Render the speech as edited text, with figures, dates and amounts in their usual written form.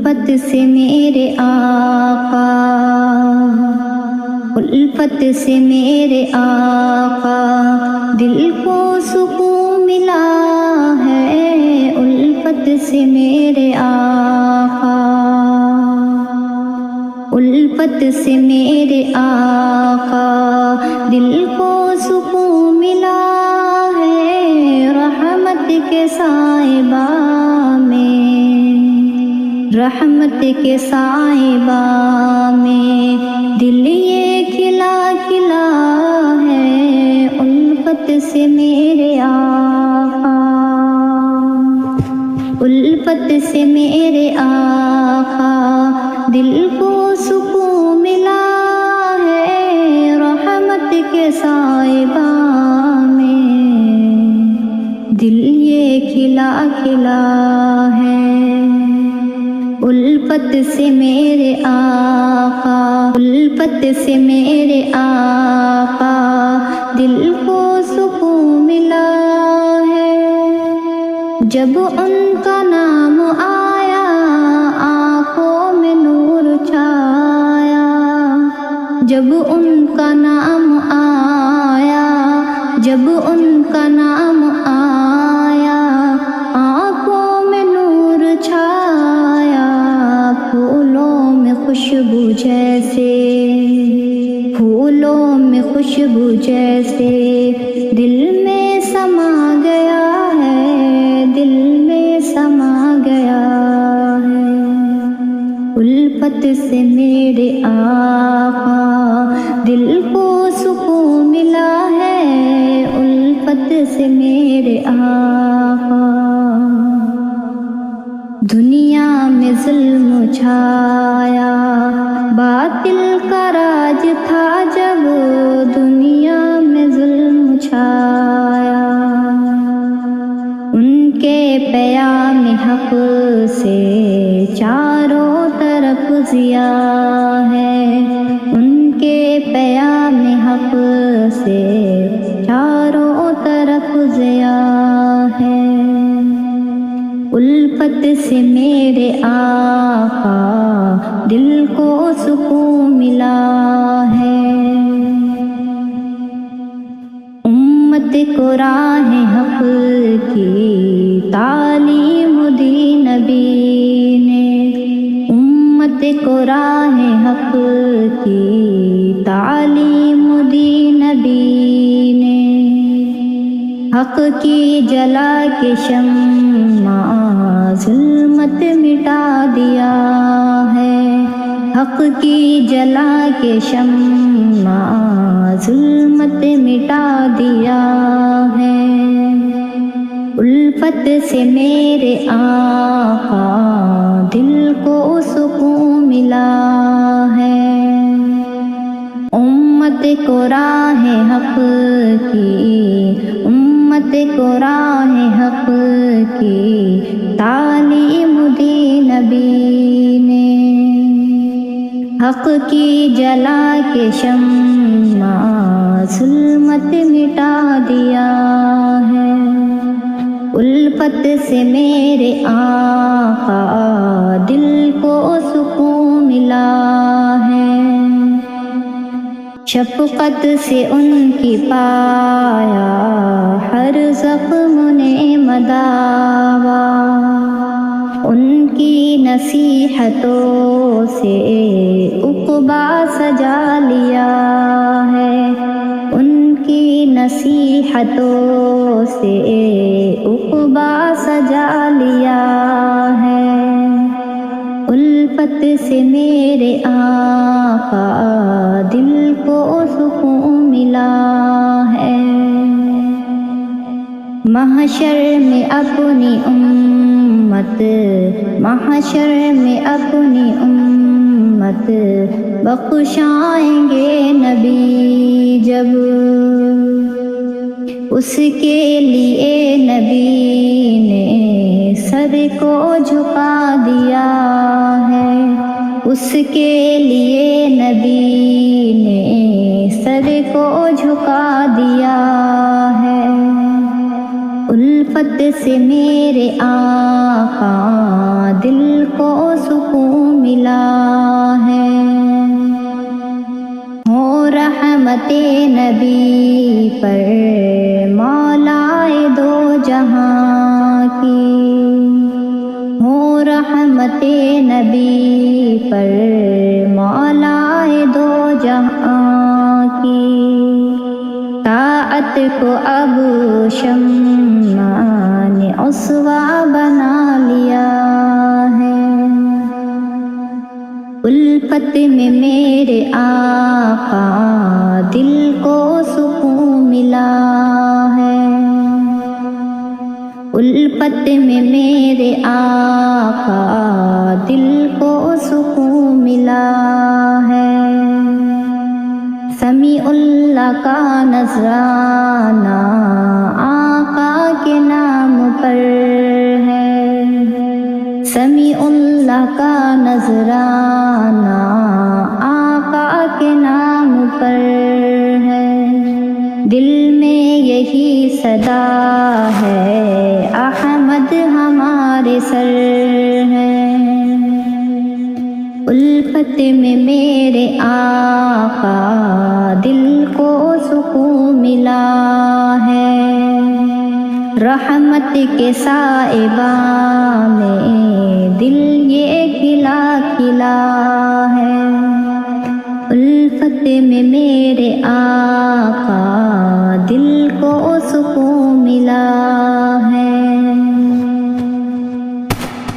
الفت سے میرے آقا، الفت سے میرے آقا دل کو سکون ملا ہے، الفت سے میرے آقا، الفت سے میرے آقا دل کو سکون ملا ہے، رحمت کے سائبہ میں، رحمت کے سائبہ میں دل یہ کھلا کھلا ہے، الفت سے میرے آقا، الفت سے میرے آقا دل کو سکون ملا ہے، رحمت کے سائبہ میں دل یہ کھلا کھلا ہے، الفت سے میرے آقا، الفت سے میرے آقا دل کو سکون ملا ہے، جب ان کا نام آیا آنکھوں میں نور چھایا، جب ان کا نام آیا، جب ان کا نام آیا آنکھوں میں نور چھایا، پھولوں میں خوشبو جیسے، پھولوں میں خوشبو جیسے دل میں سما گیا ہے، دل میں سما گیا ہے، الفت سے میرے آقا دل کو سکون ملا ہے، الفت سے میرے آقا، دنیا میں ظلم چھایا، باطل کا راج تھا جب دنیا میں ظلم چھایا، ان کے پیام حق سے چاروں طرف ضیاء ہے، ان کے پیام حق سے چاروں طرف ضیاء ہے، الفت سے میرے آقا دل کو سکون ملا ہے، امت کو راہ حق کی تعلیم دی نبی نے، امت کو راہ حق کی تعلیم دی نبی نے، حق کی جلا کے شمع ظلمت مٹا دیا ہے، حق کی جلا کے شمع ظلمت مٹا دیا ہے، الفت سے میرے آقا دل کو سکون ملا ہے، امت کو راہ حق کی، امت کو راہ حق کی تعلیم دی نبی نے، حق کی جلا کے شمع ظلمت مٹا دیا ہے، الفت سے میرے آقا دل کو سکون ملا ہے، شفقت سے ان کی پایا ہر زخم نے مداوا، ان کی نصیحتوں سے عقبہ سجا لیا ہے، ان کی نصیحتوں سے عقبہ سجا لیا ہے، الفت سے میرے آقا دل کو سکون ملا ہے، محشر میں اپنی امت، محشر میں اپنی امت بخشائیں گے نبی جب، اس کے لیے نبی نے سر کو جھکا دیا ہے، اس کے لیے نبی نے سر کو جھکا دیا ہے، الفت سے میرے آقا دل کو سکون ملا ہے۔ ہو رحمت نبی پر مولائے دو جہاں کی، ہو رحمت نبی پر مولائے دو جہاں کی، طاعت کو اب شمع نے اسوا بنا لیا ہے۔ الفت میں میرے آقا دل کو سکون ملا ہے، الفت میں میرے آقا دل کو سکون ملا ہے۔ سمیع اللہ کا نذرانہ آقا کے نام پر ہے، سمیع اللہ کا نذرانہ آقا کے نام پر ہے۔ دل میں یہی صدا ہے احمد ہمارے سر ہے، الفت میں میرے آقا دل کو سکون ملا ہے۔ رحمت کے سائباں میں دل یہ کھلا کھلا ہے، الفت میں میرے آقا دل کو سکون ملا